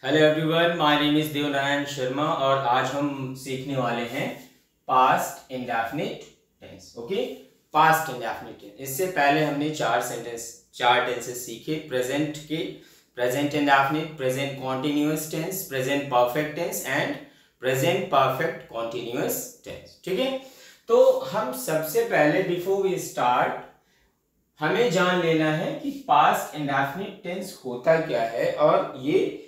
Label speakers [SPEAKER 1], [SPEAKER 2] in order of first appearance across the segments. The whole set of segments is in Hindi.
[SPEAKER 1] Hello everyone, my name is Devnarayan Sharma और आज हम सीखने वाले हैं past indefinite tense. Okay, past indefinite tense. इससे पहले हमने चार टेंसेस सीखे प्रेजेंट के, present indefinite, present continuous tense, present perfect tense and present perfect continuous tense. ठीक है, तो हम सबसे पहले बिफोर वी स्टार्ट हमें जान लेना है कि पास्ट इंडेफिनिट टेंस होता क्या है और ये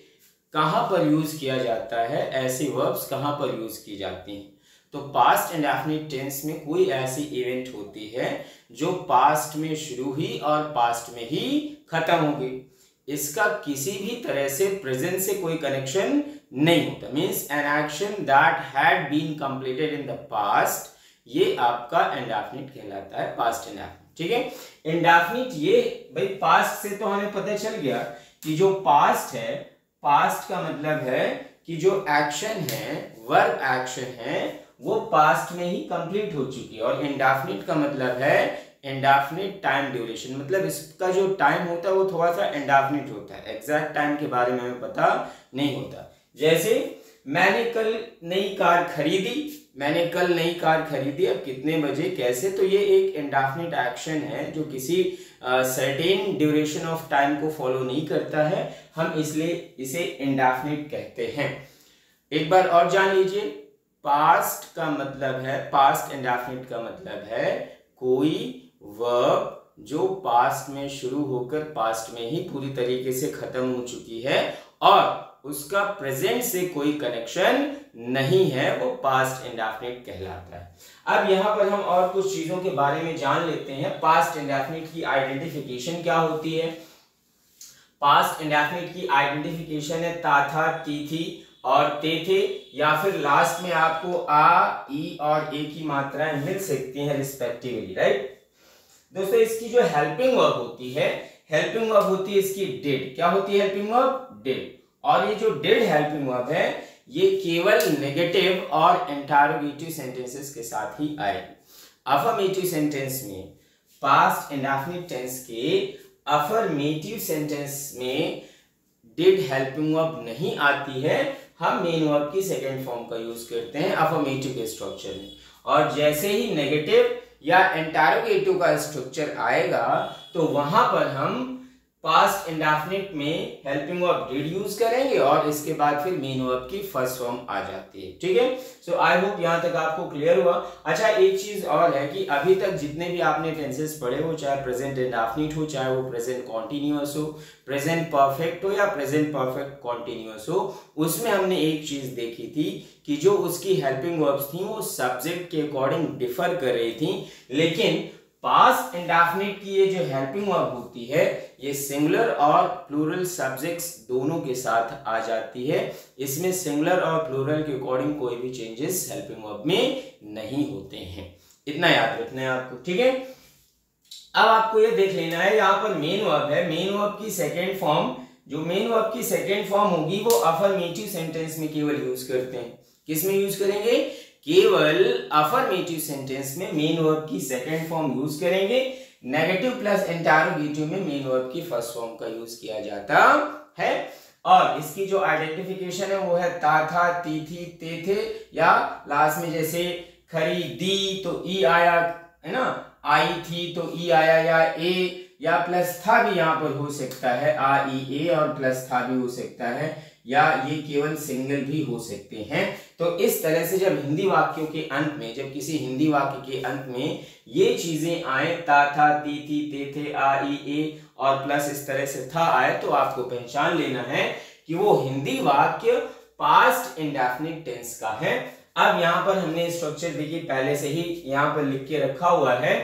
[SPEAKER 1] कहां पर यूज किया जाता है, ऐसी वर्ब्स कहां पर यूज की जाती हैं। तो पास्ट इंडेफिनिट टेंस में कोई ऐसी इवेंट होती है जो पास्ट में शुरू हुई और पास्ट में ही खत्म हो गई, इसका किसी भी तरह से प्रेजेंट से कोई कनेक्शन नहीं होता। Means an action that had been completed in the past, ये आपका इंडेफिनिट कहलाता है, पास्ट इंडेफिनिट। ठीक है, इंडेफिनिट ये भाई पास्ट से तो हमें पता चल गया कि जो पास्ट है, पास्ट का मतलब है कि जो एक्शन है, वर्ब एक्शन है, वो पास्ट में ही कंप्लीट हो चुकी है। और इंडेफिनिट का मतलब है इंडेफिनिट टाइम ड्यूरेशन, मतलब इसका जो टाइम होता है वो थोड़ा सा इंडेफिनिट होता है, एग्जैक्ट टाइम के बारे में हमें पता नहीं होता। जैसे मैंने कल नई कार खरीदी, मैंने कल नई कार खरीदी, अब कितने बजे, कैसे, तो ये एक इंडेफिनिट एक्शन है जो किसी सर्टेन ड्यूरेशन ऑफ टाइम को फॉलो नहीं करता है, हम इसलिए इसे इंडेफिनिट कहते हैं। एक बार और जान लीजिए, पास्ट का मतलब है, पास्ट इंडेफिनिट का मतलब है कोई वर्ब जो पास्ट में शुरू होकर पास्ट में ही पूरी तरीके से खत्म हो चुकी है और उसका प्रेजेंट से कोई कनेक्शन नहीं है, वो पास्ट इंडेफिनिट कहलाता है। अब यहां पर हम और कुछ चीजों के बारे में जान लेते हैं। पास्ट इंडेफिनिट की आइडेंटिफिकेशन क्या होती है? पास्ट इंडेफिनिट की आइडेंटिफिकेशन है ता था, ती थी और ते थे, या फिर लास्ट में आपको आ, ई और ए की मात्राएं मिल सकती हैं रिस्पेक्टिवली, राइट। दोस्तों, इसकी जो हेल्पिंग वर्ब होती है, हेल्पिंग वर्ब होती है इसकी डिड। क्या होती है हेल्पिंग वर्ब? डिड। और ये जो डिड हेल्पिंग वर्ब है ये केवल नेगेटिव और इंटरोगेटिव सेंटेंसेस के साथ ही आएगी। अफर्मेटिव सेंटेंस में, पास्ट इंडेफिनिट टेंस के अफर्मेटिव सेंटेंस में डिड हेल्पिंग वर्ब नहीं आती है, हम मेन वर्ब की सेकेंड फॉर्म का यूज करते हैं अफर्मेटिव के स्ट्रक्चर में। और जैसे ही नेगेटिव या इंटरोगेटिव का स्ट्रक्चर आएगा तो वहां पर हम पास्ट इंडेफिनिट में हेल्पिंग वर्ब डिड यूज करेंगे और इसके बाद फिर मेन वर्ब की फर्स्ट फॉर्म आ जाती है। ठीक है, सो आई होप यहां तक आपको क्लियर हुआ। अच्छा, एक चीज और है कि अभी तक जितने भी आपने टेंसेस पढ़े हो, चाहे प्रेजेंट इंडेफिनिट हो, चाहे वो प्रेजेंट कॉन्टिन्यूअस हो, प्रेजेंट परफेक्ट हो या प्रेजेंट परफेक्ट कॉन्टिन्यूअस हो, उसमें हमने एक चीज देखी थी कि जो उसकी हेल्पिंग वर्ब्स थी वो सब्जेक्ट के अकॉर्डिंग डिफर कर रही थी, लेकिन पास्ट इंडेफिनिट की ये जो हेल्पिंग वर्ब होती है ये सिंगुलर और प्लूरल सब्जेक्ट्स दोनों के साथ आ जाती है। इसमें सिंगुलर और प्लूरल के अकॉर्डिंग कोई भी चेंजेस हेल्पिंग वर्ब में नहीं होते हैं, इतना याद रखना है आपको। ठीक है, अब आपको ये देख लेना है, यहाँ पर मेन वर्ब है, मेन वर्ब की सेकेंड फॉर्म, जो मेन वर्ब की सेकेंड फॉर्म होगी वो अफर्मेटिव सेंटेंस में केवल यूज करते हैं। किस में यूज करेंगे? केवल अफर्मेटिव सेंटेंस में मेन वर्ब की सेकेंड फॉर्म यूज करेंगे। नेगेटिव प्लस इंटरोगेटिव में मेन वर्ब की फर्स्ट फॉर्म का यूज किया जाता है। और इसकी जो आइडेंटिफिकेशन है वो है ता था, ती थी, ते थे, या लास्ट में जैसे खरीदी तो ई आया, है ना, आई थी तो ई आया, या ए या प्लस था भी यहाँ पर हो सकता है, आ ई ए और प्लस था भी हो सकता है, या ये केवल सिंगल भी हो सकते हैं। तो इस तरह से जब हिंदी वाक्यों के अंत में, जब किसी हिंदी वाक्य के अंत में ये चीजें आए, ता था, ती थी, ते थे, आ ई ए और प्लस इस तरह से था आए, तो आपको पहचान लेना है कि वो हिंदी वाक्य पास्ट इंडेफिनिट टेंस का है। अब यहाँ पर हमने स्ट्रक्चर देखिए पहले से ही यहाँ पर लिख के रखा हुआ है,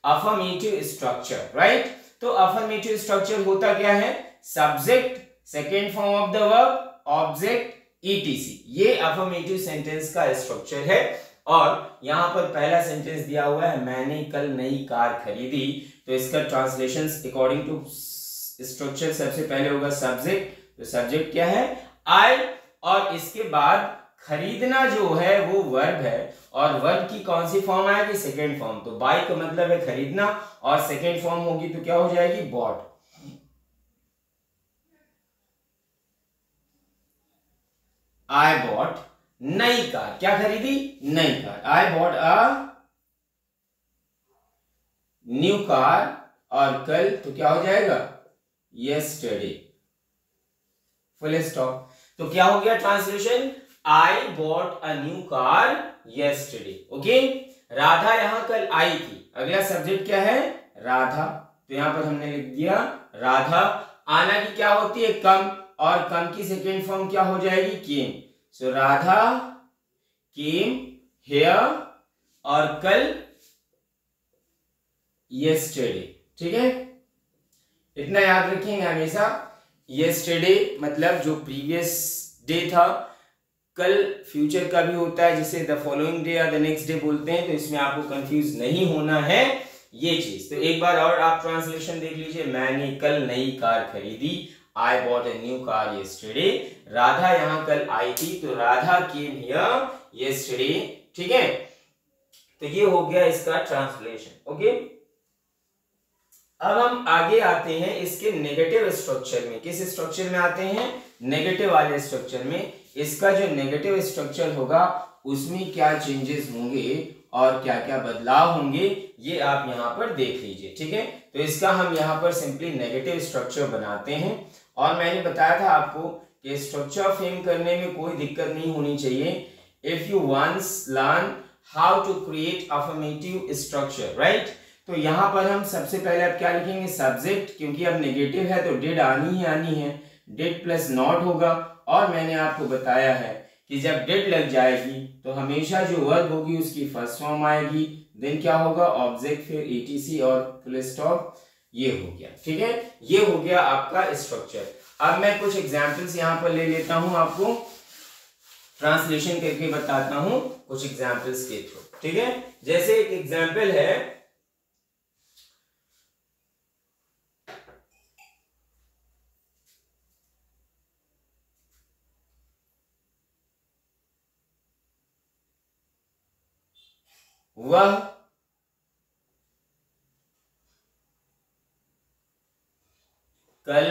[SPEAKER 1] अफर्मेटिव स्ट्रक्चर, राइट। तो अफर्मेटिव स्ट्रक्चर होता क्या है? Subject, second form of the verb, object, etc, ये अफर्मेटिव सेंटेंस का स्ट्रक्चर है। और यहां पर पहला सेंटेंस दिया हुआ है, मैंने कल नई कार खरीदी, तो इसका ट्रांसलेशन अकॉर्डिंग टू स्ट्रक्चर सबसे पहले होगा सब्जेक्ट, तो सब्जेक्ट क्या है? आई, और इसके बाद खरीदना जो है वो वर्ब है, और वर्ब की कौन सी फॉर्म आएगी? Second form. तो बाय का मतलब है खरीदना, और सेकेंड फॉर्म होगी तो क्या हो जाएगी? बॉट। आई बॉट नई कार, क्या खरीदी? नई car. I bought a new car, और कल तो क्या हो जाएगा? Yesterday, full stop. तो क्या हो गया translation? I bought a new car yesterday. Okay, Radha यहां कल आई थी। अगला सब्जेक्ट क्या है? राधा। तो यहां पर हमने लिख दिया राधा। आना की क्या होती है? कम, और कम की सेकेंड फॉर्म क्या हो जाएगी? केम। सो राधा केम हियर, और कल यस्टरडे। ठीक है, इतना याद रखेंगे हमेशा। यस्टरडे मतलब जो प्रीवियस डे था, कल फ्यूचर का भी होता है जिसे द फॉलोइंग डे या द नेक्स्ट डे बोलते हैं, तो इसमें आपको कंफ्यूज नहीं होना है ये चीज। तो एक बार और आप ट्रांसलेशन देख लीजिए। मैंने कल नई कार खरीदी, I bought a new car yesterday. Radha यहां कल आई थी, तो राधा केम हियर यस्टरडे। ठीक है, तो ये हो गया इसका ट्रांसलेशन। ओके, अब हम आगे आते हैं इसके नेगेटिव स्ट्रक्चर में। किस स्ट्रक्चर में आते हैं? नेगेटिव वाले स्ट्रक्चर में। इसका जो नेगेटिव स्ट्रक्चर होगा उसमें क्या चेंजेस होंगे और क्या क्या बदलाव होंगे, ये आप यहां पर देख लीजिए। ठीक है, तो इसका हम यहां पर सिंपली नेगेटिव स्ट्रक्चर बनाते हैं। और मैंने बताया था आपको कि स्ट्रक्चर फ्रेम करने में कोई दिक्कत नहीं होनी चाहिए। If you once learn how to create affirmative structure, right. तो यहां पर हम सबसे पहले अब क्या लिखेंगे? सब्जेक्ट, क्योंकि अब नेगेटिव है तो डिड आनी है। डिड प्लस नॉट होगा। और मैंने आपको बताया है कि जब डिड लग जाएगी तो हमेशा जो वर्ब होगी उसकी फर्स्ट फॉर्म आएगी, देन क्या होगा? ऑब्जेक्ट, फिर ईटीसी और फुल स्टॉप। ये हो गया। ठीक है, ये हो गया आपका स्ट्रक्चर। अब मैं कुछ एग्जाम्पल्स यहां पर ले लेता हूं, आपको ट्रांसलेशन करके बताता हूं कुछ एग्जाम्पल्स के थ्रू। ठीक है, जैसे एक एग्जाम्पल है, वह कल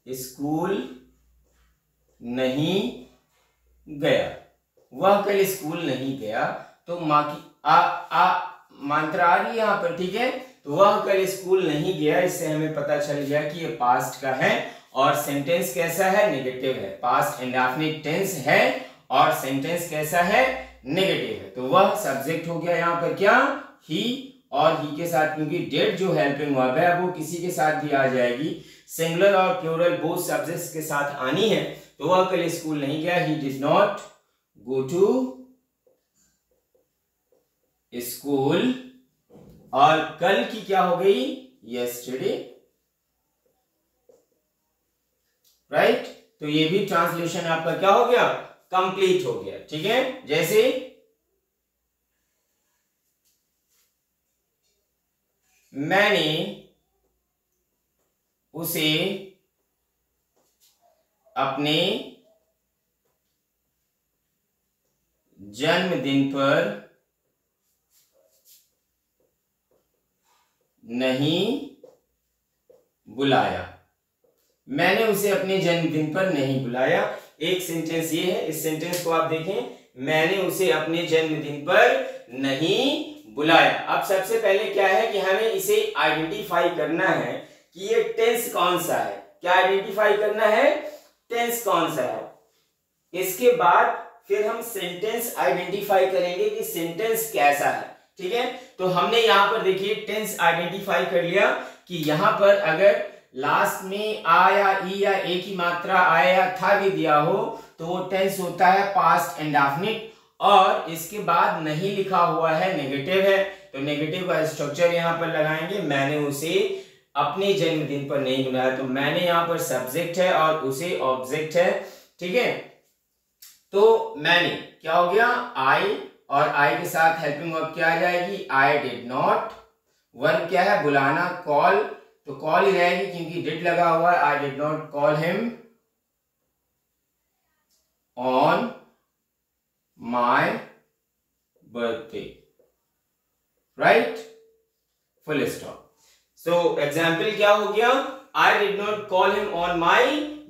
[SPEAKER 1] स्कूल नहीं गया। वह कल स्कूल नहीं गया, तो माँ की मात्रा आ रही है यहां पर। ठीक है, तो वह कल स्कूल नहीं गया, इससे हमें पता चल गया कि ये पास्ट का है और सेंटेंस कैसा है? नेगेटिव है। पास्ट इंडेफिनिट टेंस है और सेंटेंस कैसा है? नेगेटिव है। तो वह सब्जेक्ट हो गया यहां पर क्या? ही, और ही के साथ क्योंकि डेट जो हेल्पिंग वर्ब है वो किसी के साथ भी आ जाएगी, सिंगुलर और प्लूरल बोथ सब्जेक्ट्स के साथ आनी है। तो वह कल स्कूल नहीं गया, he did not go to school, और कल की क्या हो गई? Yesterday, right. तो ये भी ट्रांसलेशन आपका क्या हो गया? कंप्लीट हो गया। ठीक है, जैसे मैंने उसे अपने जन्मदिन पर नहीं बुलाया। मैंने उसे अपने जन्मदिन पर नहीं बुलाया। एक सेंटेंस ये है, इस सेंटेंस को आप देखें, मैंने उसे अपने जन्मदिन पर नहीं बुलाया। अब सबसे पहले क्या है कि हमें इसे आइडेंटिफाई करना है कि ये टेंस कौन सा है। क्या आइडेंटिफाई करना है? टेंस कौन सा है। इसके बाद फिर हम सेंटेंस आइडेंटिफाई करेंगे कि सेंटेंस कैसा है। ठीक है, तो हमने यहां पर देखिए टेंस आइडेंटिफाई कर लिया कि यहां पर अगर लास्ट में आ या ई या ए की मात्रा आया या था भी दिया हो तो वो टेंस होता है पास्ट इंडेफिनिट, और इसके बाद नहीं लिखा हुआ है, नेगेटिव है, तो नेगेटिव का स्ट्रक्चर यहां पर लगाएंगे। मैंने उसे अपने जन्मदिन पर नहीं बुलाया, तो मैंने यहां पर सब्जेक्ट है और उसे ऑब्जेक्ट है। ठीक है, तो मैंने क्या हो गया? आई, और आई के साथ हेल्पिंग वर्ब क्या आ जाएगी? I did not. वर्ब क्या है? बुलाना, कॉल, तो कॉल ही रहेगी क्योंकि डिड लगा हुआ है। I did not call him on my birthday, right, full stop. So example क्या हो गया? I did not call him on my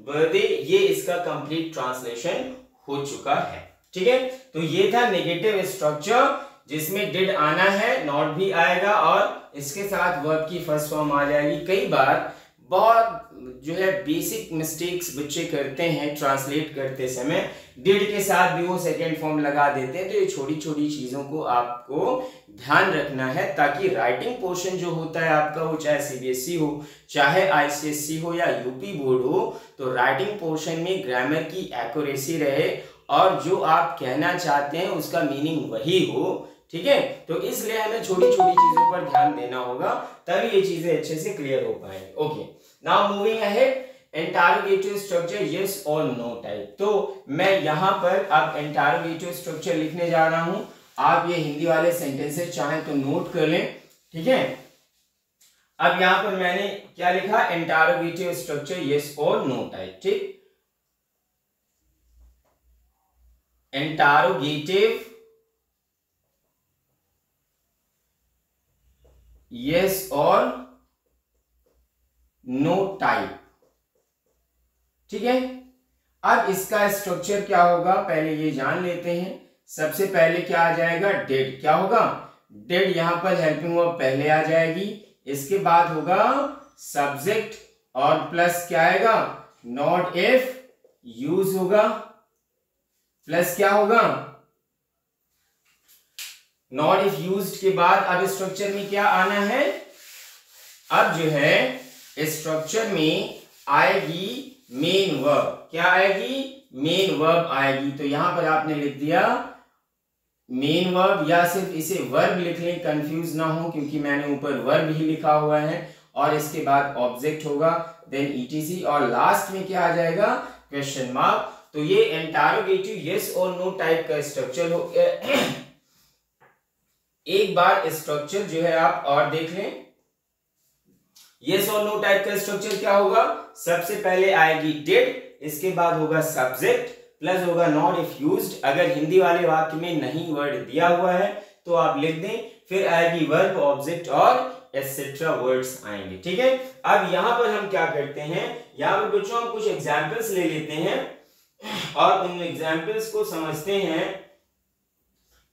[SPEAKER 1] birthday, ये इसका कंप्लीट ट्रांसलेशन हो चुका है। ठीक है, तो ये था नेगेटिव स्ट्रक्चर जिसमें डिड आना है, नॉट भी आएगा और इसके साथ वर्ब की फर्स्ट फॉर्म आ जाएगी। कई बार बहुत जो है बेसिक मिस्टेक्स बच्चे करते हैं ट्रांसलेट करते समय, डिड के साथ भी वो सेकेंड फॉर्म लगा देते हैं। तो ये छोटी छोटी चीजों को आपको ध्यान रखना है ताकि राइटिंग पोर्शन जो होता है आपका, वो चाहे सीबीएसई हो, चाहे आईसीएसई हो या यूपी बोर्ड हो, तो राइटिंग पोर्शन में ग्रामर की एक्यूरेसी रहे और जो आप कहना चाहते हैं उसका मीनिंग वही हो। ठीक है, तो इसलिए हमें छोटी छोटी चीजों पर ध्यान देना होगा, तभी ये चीजें अच्छे से क्लियर हो पाएंगी। Okay, now moving ahead, interrogative structure yes और नो टाइप। तो मैं यहां पर अब इंटरोगेटिव स्ट्रक्चर लिखने जा रहा हूं। आप ये हिंदी वाले सेंटेंसेस चाहें तो नोट कर लें। ठीक है, अब यहां पर मैंने क्या लिखा, इंटरोगेटिव स्ट्रक्चर यस और नो टाइप। ठीक, इंटरोगेटिव यस और नो टाइप। ठीक है, अब इसका स्ट्रक्चर क्या होगा पहले ये जान लेते हैं। सबसे पहले क्या आ जाएगा, डिड। क्या होगा, डिड, यहां पर हेल्पिंग वर्ब पहले आ जाएगी, इसके बाद होगा सब्जेक्ट और प्लस क्या आएगा, नॉट इफ यूज होगा, प्लस क्या होगा, नॉट इफ यूज्ड के बाद अब स्ट्रक्चर में क्या आना है, अब जो है स्ट्रक्चर में आएगी मेन वर्ब। क्या आएगी, मेन वर्ब आएगी। तो यहां पर आपने लिख दिया मेन वर्ब, या सिर्फ इसे वर्ब लिख लें, कंफ्यूज ना हो, क्योंकि मैंने ऊपर वर्ब ही लिखा हुआ है और इसके बाद ऑब्जेक्ट होगा, देन ईटीसी और लास्ट में क्या आ जाएगा, क्वेश्चन मार्क। तो ये इंटरोगेटिव यस और नो टाइप का स्ट्रक्चर हो गया। एक बार स्ट्रक्चर जो है आप और देख लें। यस और नो टाइप का स्ट्रक्चर क्या होगा, सबसे पहले आएगी डिड, इसके बाद होगा सब्जेक्ट, प्लस होगा नॉट इफ यूज्ड। अगर हिंदी वाले वाक्य में नहीं वर्ड दिया हुआ है तो आप लिख दें, फिर आएगी वर्ब, ऑब्जेक्ट और एटसेट्रा वर्ड्स आएंगे। ठीक है, अब यहां पर हम क्या करते हैं, यहां पर बच्चों हम कुछ एग्जाम्पल्स ले लेते हैं और उन एग्जाम्पल्स को समझते हैं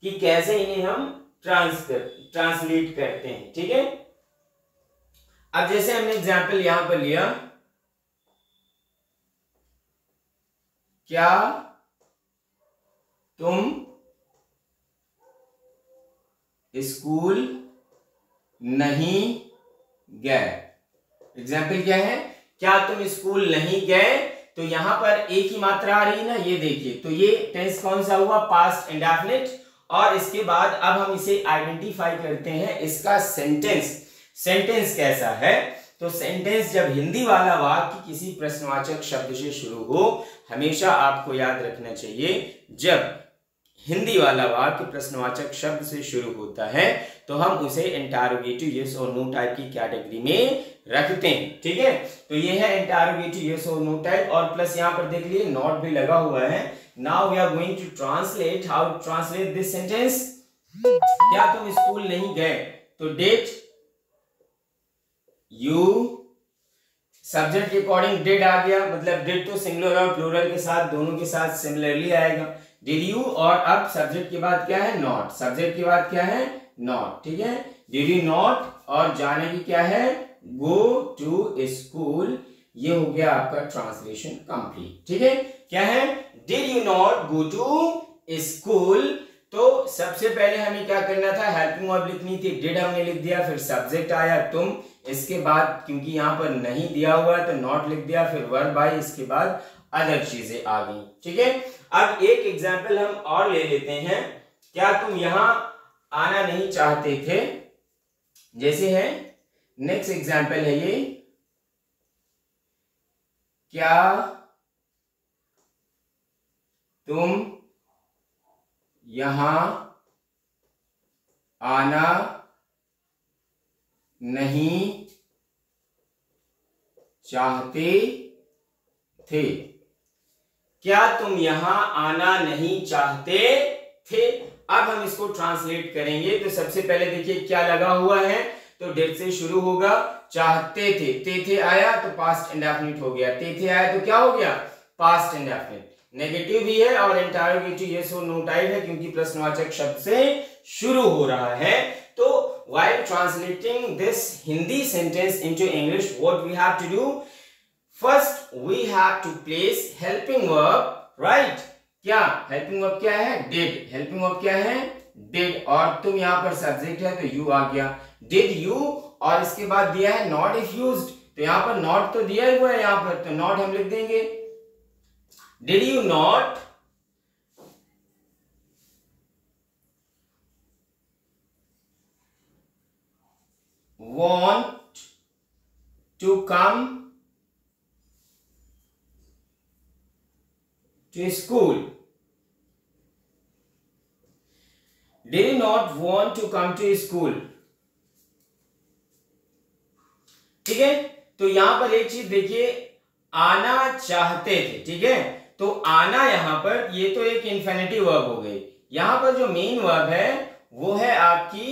[SPEAKER 1] कि कैसे इन्हें हम ट्रांसलेट करते हैं। ठीक है, अब जैसे हमने एग्जाम्पल यहां पर लिया, क्या तुम स्कूल नहीं गए। एग्जाम्पल क्या है, क्या तुम स्कूल नहीं गए। तो यहां पर एक ही मात्रा आ रही है ना, ये देखिए, तो ये टेंस कौन सा हुआ, पास्ट इंडेफिनिट। और इसके बाद अब हम इसे आइडेंटिफाई करते हैं, इसका सेंटेंस कैसा है। तो सेंटेंस जब हिंदी वाला वाक्य किसी प्रश्नवाचक शब्द से शुरू हो, हमेशा आपको याद रखना चाहिए, जब हिंदी वाला वाक्य प्रश्नवाचक शब्द से शुरू होता है तो हम उसे इंटरोगेटिव यस और नो टाइप की कैटेगरी में रखते हैं। ठीक है, तो ये है इंटरोगेटिव यस और नो टाइप, और प्लस यहां पर देख लिए नॉट भी लगा हुआ है। Now we are going to translate, how to translate this sentence. क्या तुम स्कूल नहीं गए, तो डिड यू, सब्जेक्ट के अकॉर्डिंग डिड आ गया, मतलब डिड तो सिंगुलर और प्लूरल के साथ दोनों के साथ सिमिलरली आएगा, डिड यू। और अब सब्जेक्ट के बाद क्या है, नॉट, सब्जेक्ट के बाद क्या है, नॉट। ठीक है, डिड यू नॉट, और जाने की क्या है, गो टू स्कूल। ये हो गया आपका ट्रांसलेशन कंप्लीट। ठीक है, क्या है, did you not go to school. तो सबसे पहले हमें क्या करना था, हेल्पिंग वर्ब लिखनी थी, डिड हमने लिख दिया, फिर सब्जेक्ट आया तुम, इसके बाद क्योंकि यहां पर नहीं दिया हुआ है तो नॉट लिख दिया, फिर वर्ब आई, इसके बाद अदर चीजें आ गई। ठीक है, अब एक एग्जाम्पल हम और ले लेते हैं, क्या तुम यहां आना नहीं चाहते थे, जैसे है नेक्स्ट एग्जाम्पल है ये, क्या तुम यहां आना नहीं चाहते थे। क्या तुम यहां आना नहीं चाहते थे। अब हम इसको ट्रांसलेट करेंगे, तो सबसे पहले देखिए क्या लगा हुआ है, तो डिड से शुरू होगा। चाहते थे आया तो पास्ट इंडेफिनिट हो गया, थे आया तो क्या हो गया, पास्ट इंडेफिनिट। नेगेटिव भी है और इंटरोगेटिव यस और नो टाइप है क्योंकि प्रश्नवाचक शब्द से शुरू हो रहा है। तो while translating this Hindi sentence into English, what we have to do? First, we have to place helping verb, right? क्या helping verb क्या है? Did. Helping verb क्या है? Did. और तुम यहाँ पर subject है तो you आ गया। Did you और इसके बाद दिया है not if used, तो यहाँ पर not तो दिया ही हुआ है यहाँ पर, तो not हम लिख देंगे। Did you not want to come to school? Did you not want to come to school? ठीक है, तो यहां पर एक चीज देखिए, आना चाहते थे, ठीक है, तो आना यहां पर ये तो एक इंफिनिटिव वर्ब हो गई। यहां पर जो मेन वर्ब है वो है आपकी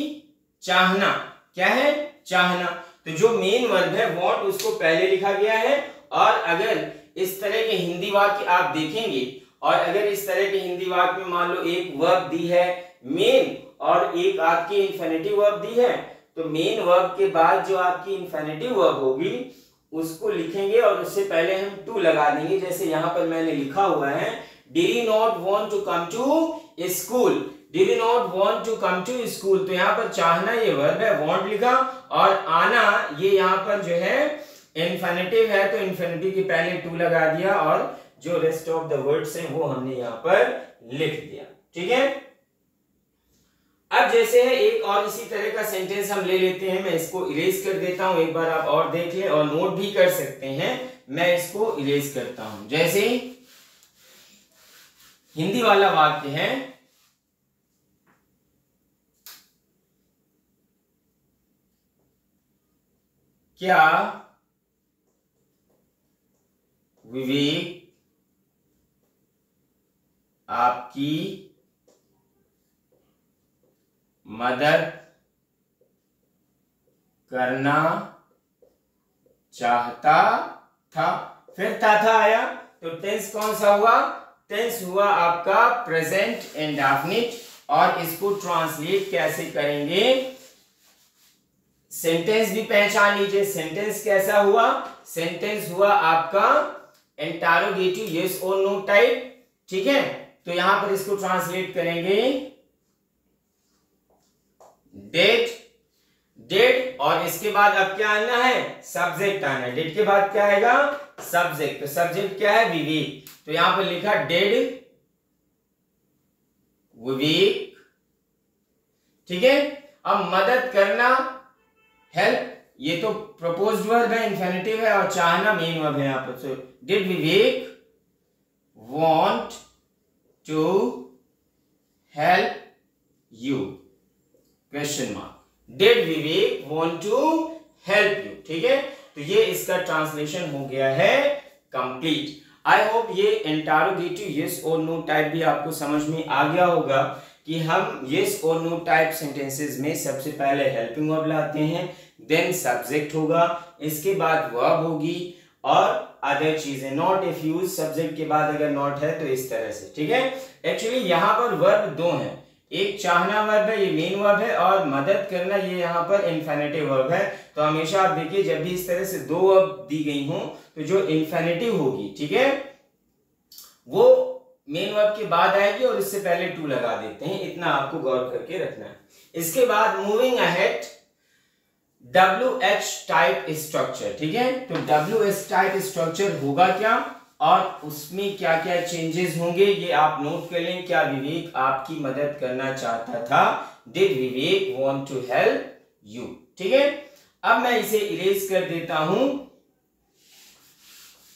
[SPEAKER 1] चाहना। क्या है? चाहना। तो जो मेन वर्ब है वॉन्ट उसको पहले लिखा गया है, और अगर इस तरह के हिंदी वाक्य आप देखेंगे और अगर इस तरह के हिंदी वाक्य में मान लो एक वर्ब दी है मेन और एक आपकी इंफिनिटिव वर्ब दी है, तो मेन वर्ब के बाद जो आपकी इंफिनिटिव वर्ब होगी उसको लिखेंगे और उससे पहले हम टू लगा देंगे। जैसे यहां पर मैंने लिखा हुआ है did you not want to come to school, did you not want to come to school, तो यहाँ पर चाहना ये वर्ब है, वांट लिखा, और आना ये यहाँ पर जो है इंफिनिटिव है तो इंफिनिटिव के पहले टू लगा दिया और जो रेस्ट ऑफ द वर्ड्स हैं वो हमने यहाँ पर लिख दिया। ठीक है, अब जैसे है एक और इसी तरह का सेंटेंस हम ले लेते हैं। मैं इसको इरेज कर देता हूं, एक बार आप और देख लें और नोट भी कर सकते हैं। मैं इसको इरेज करता हूं। जैसे हिंदी वाला वाक्य है, क्या विवेक आपकी मदद करना चाहता था, फिर था आया तो टेंस कौन सा हुआ? टेंस हुआ आपका प्रेजेंट इंडेफिनिट। और इसको ट्रांसलेट कैसे करेंगे? सेंटेंस भी पहचान लीजिए। सेंटेंस कैसा हुआ? सेंटेंस हुआ आपका इंटरोगेटिव यस और नो टाइप। ठीक है, तो यहां पर इसको ट्रांसलेट करेंगे डिड और इसके बाद अब क्या आना है? सब्जेक्ट आना है। डिड के बाद क्या आएगा? सब्जेक्ट। तो सब्जेक्ट क्या है? विवेक। तो यहां पर लिखा डिड विवेक। ठीक है, अब मदद करना हेल्प, ये तो प्रपोज्ड वर्ब है, इंफिनिटिव है, और चाहना मेन वर्ब है यहां पर। So did Vivek want to help you? Question mark. Did Vivek want to help you? ठीक है, तो ये इसका ट्रांसलेशन हो गया है कंप्लीट। आई होप ये इंटरोगेटिव यस और नो टाइप भी आपको समझ में आ गया होगा कि हम यस और नो टाइप सेंटेंसेस में सबसे पहले हेल्पिंग वर्ब लाते हैं, देन सब्जेक्ट होगा, इसके बाद वर्ब होगी और अदर चीजें। नॉट इफ यूज, सब्जेक्ट के बाद अगर नॉट है तो इस तरह से। ठीक है, एक्चुअली यहां पर वर्ब दो हैं, एक चाहना वर्ब है, ये मेन वर्ब है, और मदद करना ये यहाँ पर इंफिनिटिव वर्ब है। तो हमेशा आप देखिए जब भी इस तरह से दो वर्ब दी गई हो तो जो इंफिनिटिव होगी, ठीक है, वो मेन वर्ब के बाद आएगी और इससे पहले टू लगा देते हैं। इतना आपको गौर करके रखना है। इसके बाद moving ahead, WH type structure. ठीक है, तो WH टाइप स्ट्रक्चर होगा क्या और उसमें क्या क्या चेंजेस होंगे ये आप नोट कर लें। क्या विवेक आपकी मदद करना चाहता था? Did Vivek want to help you? ठीक है, अब मैं इसे इरेज कर देता हूं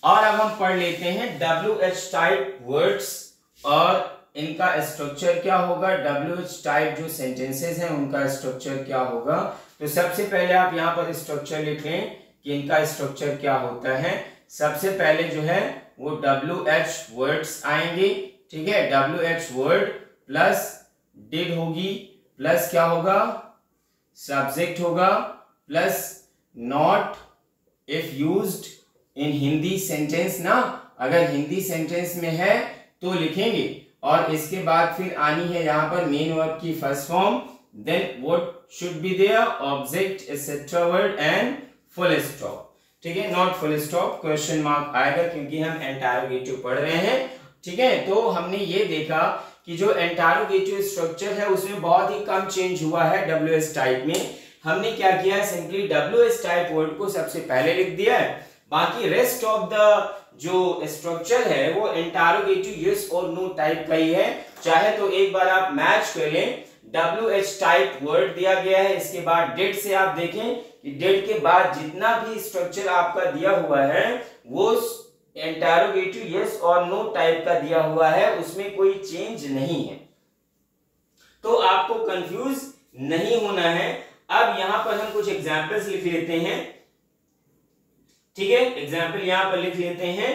[SPEAKER 1] और अब हम पढ़ लेते हैं WH टाइप वर्ड्स और इनका स्ट्रक्चर क्या होगा। WH टाइप जो सेंटेंसेस हैं उनका स्ट्रक्चर क्या होगा। तो सबसे पहले आप यहां पर स्ट्रक्चर लिखें कि इनका स्ट्रक्चर क्या होता है। सबसे पहले जो है वो WH वर्ड्स आएंगे। ठीक है, WH वर्ड प्लस डिड होगी, प्लस क्या होगा? सब्जेक्ट होगा, plus not if used in Hindi sentence ना, अगर हिंदी सेंटेंस में है तो लिखेंगे, और इसके बाद फिर आनी है यहाँ पर मेन वर्ब की first form, then what should be there, object etcetera word and full stop. ठीक है, not full stop, question mark आएगा क्योंकि हम इंटरोगेटिव पढ़ रहे हैं। ठीक है, तो हमने ये देखा कि जो इंटरोगेटिव स्ट्रक्चर है उसमें बहुत ही कम चेंज हुआ है WS टाइप में। हमने क्या किया है, सिंपली WS टाइप वर्ड को सबसे पहले लिख दिया है, बाकी रेस्ट ऑफ द जो स्ट्रक्चर है वो इंटरोगेटिव यस और नो टाइप का ही है। चाहे तो एक बार आप मैच करें, WH टाइप वर्ड दिया गया है, इसके बाद डिड से आप देखें कि डिड के बाद जितना भी स्ट्रक्चर आपका दिया हुआ है वो इंटरोगेटिव यस और नो टाइप का दिया हुआ है, उसमें कोई चेंज नहीं है, तो आपको कंफ्यूज नहीं होना है। अब यहां पर हम कुछ एग्जांपल्स लिख लेते हैं। ठीक है, एग्जांपल यहां पर लिख लेते हैं।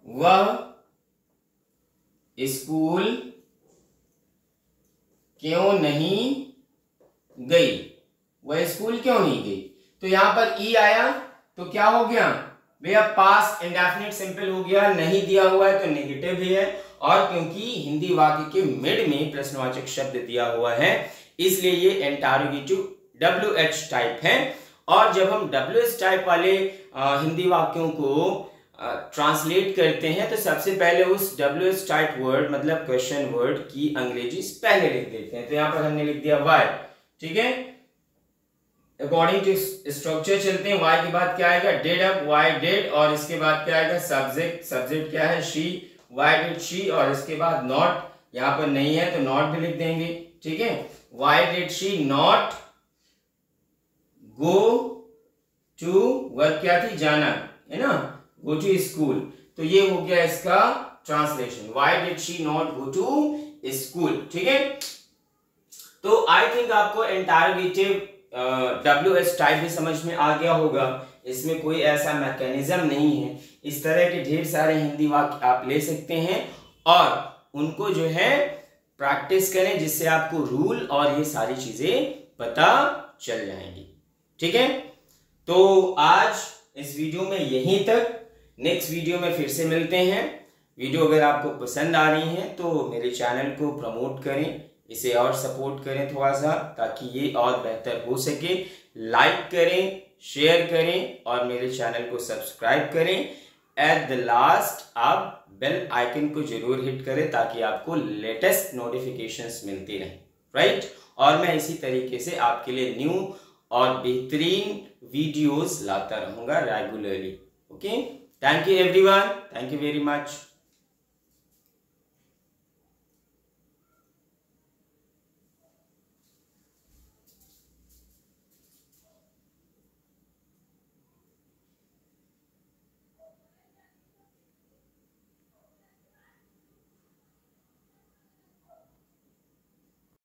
[SPEAKER 1] वह स्कूल क्यों नहीं गई, वह स्कूल क्यों नहीं गई, तो यहां पर ई आया तो क्या हो गया भैया, पास्ट इंडेफिनिट सिंपल हो गया, नहीं दिया हुआ है तो नेगेटिव भी है, और क्योंकि हिंदी वाक्य के मिड में प्रश्नवाचक शब्द दिया हुआ है इसलिए ये इंटरोगेटिव WH टाइप है। और जब हम WH टाइप वाले हिंदी वाक्यों को ट्रांसलेट करते हैं तो सबसे पहले उस WH टाइप वर्ड मतलब क्वेश्चन वर्ड की अंग्रेजी पहले लिख देते हैं। तो यहां पर हमने लिख दिया वाई। ठीक है, अकॉर्डिंग टू स्ट्रक्चर चलते हैं, वाई के बाद क्या आएगा, डिड, अब वाई डिड, और इसके बाद क्या आएगा सब्जेक्ट, सब्जेक्ट क्या है शी, वाई डिड शी, और इसके बाद नॉट, यहां पर नहीं है तो नॉट भी लिख देंगे। ठीक है, why did she not go to, verb क्या थी जाना, है ना, गो टू स्कूल, तो ये हो गया इसका translation, why did she not go to school. ठीक है, तो आई थिंक आपको इंटरोगेटिव WH टाइप भी समझ में आ गया होगा, इसमें कोई ऐसा मैकेनिज्म नहीं है, इस तरह के ढेर सारे हिंदी वाक्य आप ले सकते हैं और उनको जो है प्रैक्टिस करें जिससे आपको रूल और ये सारी चीजें पता चल जाएंगी। ठीक है, तो आज इस वीडियो में यहीं तक, नेक्स्ट वीडियो में फिर से मिलते हैं। वीडियो अगर आपको पसंद आ रही है तो मेरे चैनल को प्रमोट करें, इसे और सपोर्ट करें थोड़ा सा ताकि ये और बेहतर हो सके, लाइक करें, शेयर करें और मेरे चैनल को सब्सक्राइब करें। एट द लास्ट आप बेल आइकन को जरूर हिट करें ताकि आपको लेटेस्ट नोटिफिकेशंस मिलती रहें, राइट। और मैं इसी तरीके से आपके लिए न्यू और बेहतरीन वीडियोस लाता रहूंगा regularly. Okay, thank you everyone, thank you very much.